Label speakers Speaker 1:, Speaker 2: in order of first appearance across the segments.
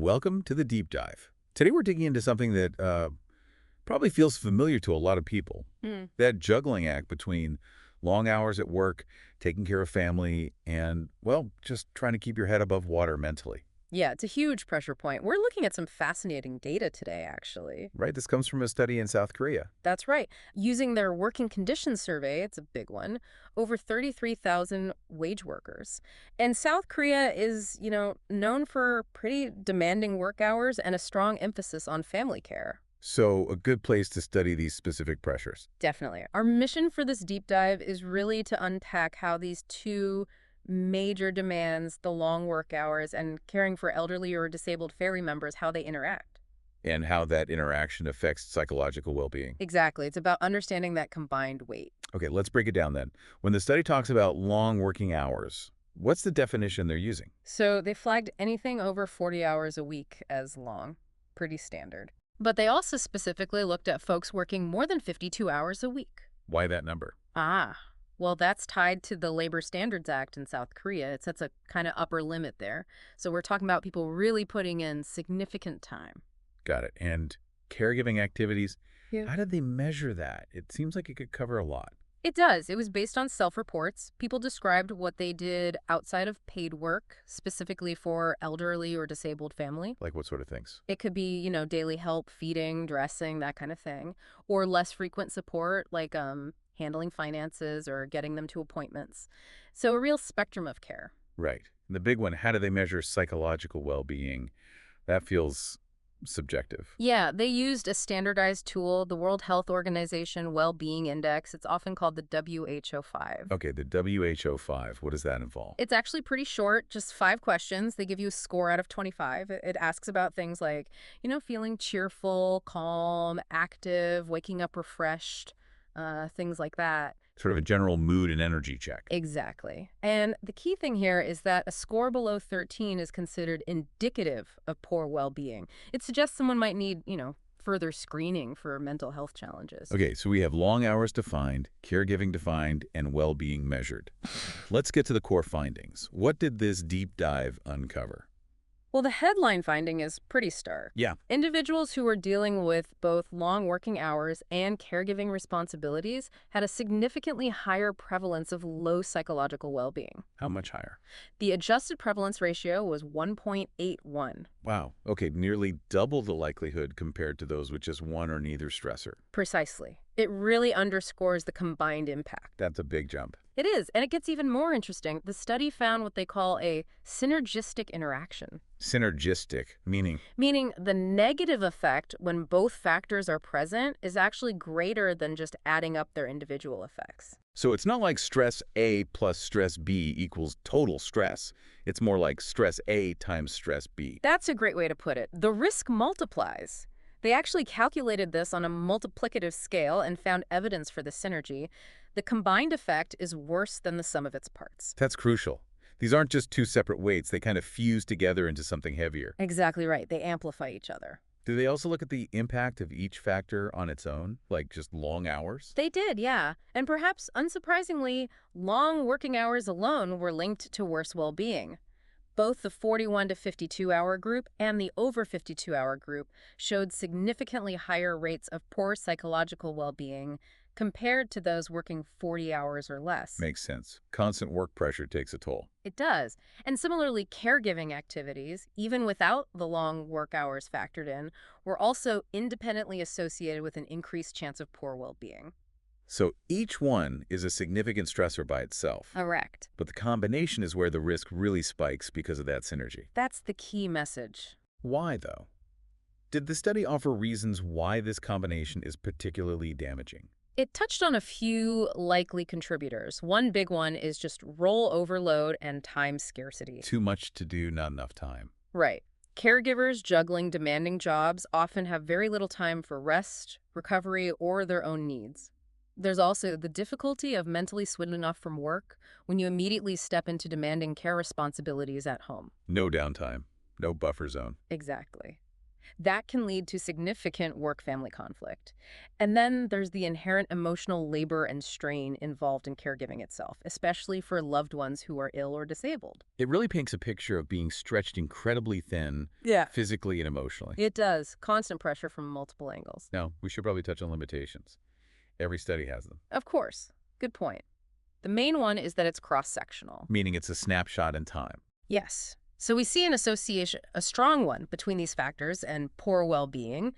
Speaker 1: welcome to the deep dive. Today we're digging into something that probably feels familiar to a lot of people. That juggling act between long hours at work, taking care of family, and, well, just trying to keep your head above water mentally.
Speaker 2: Yeah, it's a huge pressure point. We're looking at some fascinating data today, actually.
Speaker 1: Right? This comes from a study in South Korea.
Speaker 2: That's right. Using their working conditions survey, it's a big one, over 33,000 wage workers. And South Korea is, known for pretty demanding work hours and a strong emphasis on family care.
Speaker 1: So a good place to study these specific pressures.
Speaker 2: Definitely. Our mission for this deep dive is really to unpack how these two major demands, the long work hours and caring for elderly or disabled family members, how they interact.
Speaker 1: And how that interaction affects psychological well-being.
Speaker 2: Exactly. It's about understanding that combined weight.
Speaker 1: Okay, let's break it down then. When the study talks about long working hours, what's the definition they're using?
Speaker 2: So they flagged anything over 40 hours a week as long. Pretty standard. But they also specifically looked at folks working more than 52 hours a week.
Speaker 1: Why that number?
Speaker 2: Well, that's tied to the Labor Standards Act in South Korea. It sets a kind of upper limit there. So we're talking about people really putting in significant time.
Speaker 1: Got it. And caregiving activities,
Speaker 2: Yeah.
Speaker 1: how did they measure that? It seems like it could cover a lot.
Speaker 2: It does. It was based on self-reports. People described what they did outside of paid work, specifically for elderly or disabled family.
Speaker 1: Like what sort of things?
Speaker 2: It could be, daily help, feeding, dressing, that kind of thing. Or less frequent support, like handling finances or getting them to appointments. So a real spectrum of care.
Speaker 1: Right. And the big one, how do they measure psychological well-being? That feels subjective.
Speaker 2: Yeah, they used a standardized tool, the World Health Organization Well-Being Index. It's often called the WHO-5.
Speaker 1: Okay, the WHO-5, what does that involve?
Speaker 2: It's actually pretty short, just 5 questions. They give you a score out of 25. It asks about things like, feeling cheerful, calm, active, waking up refreshed, things like that.
Speaker 1: Sort of a general mood and energy check.
Speaker 2: Exactly. And the key thing here is that a score below 13 is considered indicative of poor well-being. It suggests someone might need, further screening for mental health challenges.
Speaker 1: Okay, so we have long hours defined, caregiving defined, and well-being measured. Let's get to the core findings. What did this deep dive uncover?
Speaker 2: Well, the headline finding is pretty stark.
Speaker 1: Yeah.
Speaker 2: Individuals who were dealing with both long working hours and caregiving responsibilities had a significantly higher prevalence of low psychological well-being.
Speaker 1: How much higher?
Speaker 2: The adjusted prevalence ratio was 1.81.
Speaker 1: Wow. Okay, nearly double the likelihood compared to those with just one or neither stressor.
Speaker 2: Precisely. It really underscores the combined impact.
Speaker 1: That's a big jump.
Speaker 2: It is, and it gets even more interesting. The study found what they call a synergistic interaction.
Speaker 1: Synergistic, meaning?
Speaker 2: Meaning the negative effect when both factors are present is actually greater than just adding up their individual effects.
Speaker 1: So it's not like stress A plus stress B equals total stress. It's more like stress A times stress B.
Speaker 2: That's a great way to put it. The risk multiplies. They actually calculated this on a multiplicative scale and found evidence for the synergy. The combined effect is worse than the sum of its parts.
Speaker 1: That's crucial. These aren't just two separate weights. They kind of fuse together into something heavier.
Speaker 2: Exactly right. They amplify each other.
Speaker 1: Do they also look at the impact of each factor on its own, like just long hours?
Speaker 2: They did, yeah. And perhaps unsurprisingly, long working hours alone were linked to worse well-being. Both the 41 to 52-hour group and the over 52-hour group showed significantly higher rates of poor psychological well-being compared to those working 40 hours or less.
Speaker 1: Makes sense. Constant work pressure takes a toll.
Speaker 2: It does. And similarly, caregiving activities, even without the long work hours factored in, were also independently associated with an increased chance of poor well-being.
Speaker 1: So each one is a significant stressor by itself.
Speaker 2: Correct.
Speaker 1: But the combination is where the risk really spikes because of that synergy.
Speaker 2: That's the key message.
Speaker 1: Why, though? Did the study offer reasons why this combination is particularly damaging?
Speaker 2: It touched on a few likely contributors. One big one is just role overload and time scarcity.
Speaker 1: Too much to do, not enough time.
Speaker 2: Right. Caregivers juggling demanding jobs often have very little time for rest, recovery, or their own needs. There's also the difficulty of mentally switching off from work when you immediately step into demanding care responsibilities at home.
Speaker 1: No downtime, no buffer zone.
Speaker 2: Exactly. That can lead to significant work-family conflict. And then there's the inherent emotional labor and strain involved in caregiving itself, especially for loved ones who are ill or disabled.
Speaker 1: It really paints a picture of being stretched incredibly thin,
Speaker 2: Yeah.
Speaker 1: physically and emotionally.
Speaker 2: It does. Constant pressure from multiple angles.
Speaker 1: Now, we should probably touch on limitations. Every study has them,
Speaker 2: Of course. Good point. The main one is that it's cross-sectional.
Speaker 1: meaning it's a snapshot in time.
Speaker 2: Yes. So we see an association, a strong one, between these factors and poor well-being,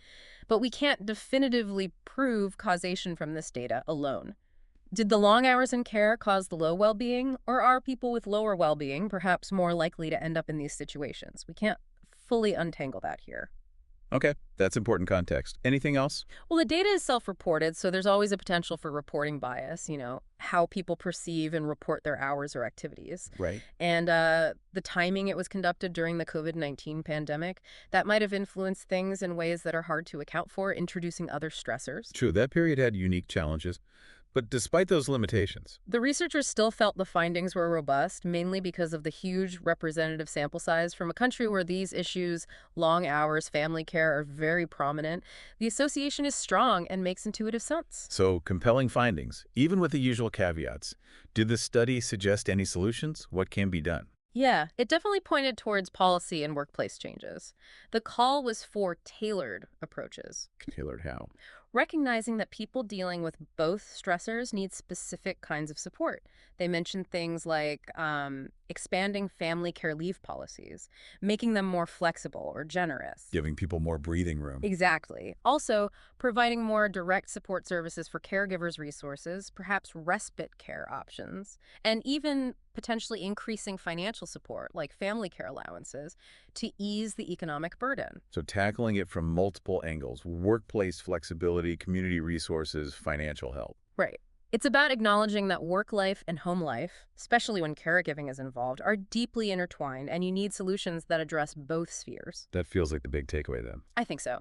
Speaker 2: but we can't definitively prove causation from this data alone. Did the long hours in care cause the low well-being, or are people with lower well-being perhaps more likely to end up in these situations? We can't fully untangle that here.
Speaker 1: Okay, that's important context. Anything else?
Speaker 2: Well, the data is self-reported, so there's always a potential for reporting bias, how people perceive and report their hours or activities.
Speaker 1: Right.
Speaker 2: And the timing it was conducted during the COVID-19 pandemic, that might have influenced things in ways that are hard to account for, introducing other stressors.
Speaker 1: True, that period had unique challenges. But despite those limitations,
Speaker 2: The researchers still felt the findings were robust, mainly because of the huge representative sample size from a country where these issues, long hours, family care, are very prominent. The association is strong and makes intuitive sense.
Speaker 1: so compelling findings, even with the usual caveats. Did the study suggest any solutions? What can be done?
Speaker 2: Yeah, it definitely pointed towards policy and workplace changes. The call was for tailored approaches,
Speaker 1: Tailored how?
Speaker 2: recognizing that people dealing with both stressors need specific kinds of support. They mentioned things like expanding family care leave policies, making them more flexible or generous.
Speaker 1: Giving people more breathing room.
Speaker 2: Exactly. Also, providing more direct support services for caregivers' resources, perhaps respite care options, and even potentially increasing financial support, like family care allowances, to ease the economic burden.
Speaker 1: So tackling it from multiple angles: workplace flexibility, community resources, financial help.
Speaker 2: Right. It's about acknowledging that work life and home life, especially when caregiving is involved, are deeply intertwined, and you need solutions that address both spheres.
Speaker 1: That feels like the big takeaway then.
Speaker 2: I think so.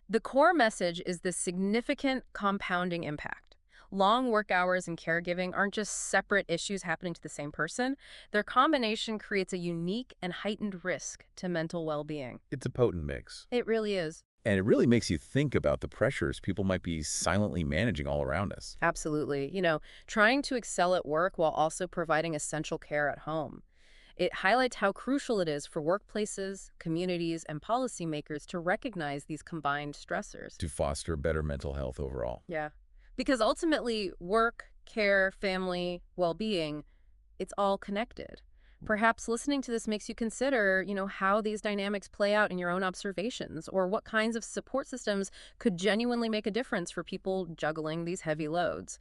Speaker 2: The core message is the significant compounding impact. Long work hours and caregiving aren't just separate issues happening to the same person. Their combination creates a unique and heightened risk to mental well-being.
Speaker 1: It's a potent mix.
Speaker 2: It really is.
Speaker 1: And it really makes you think about the pressures people might be silently managing all around us.
Speaker 2: Absolutely. Trying to excel at work while also providing essential care at home. It highlights how crucial it is for workplaces, communities, and policymakers to recognize these combined stressors.
Speaker 1: To foster better mental health overall.
Speaker 2: Yeah. Because ultimately, work, care, family, well-being, it's all connected. Perhaps listening to this makes you consider, how these dynamics play out in your own observations, or what kinds of support systems could genuinely make a difference for people juggling these heavy loads.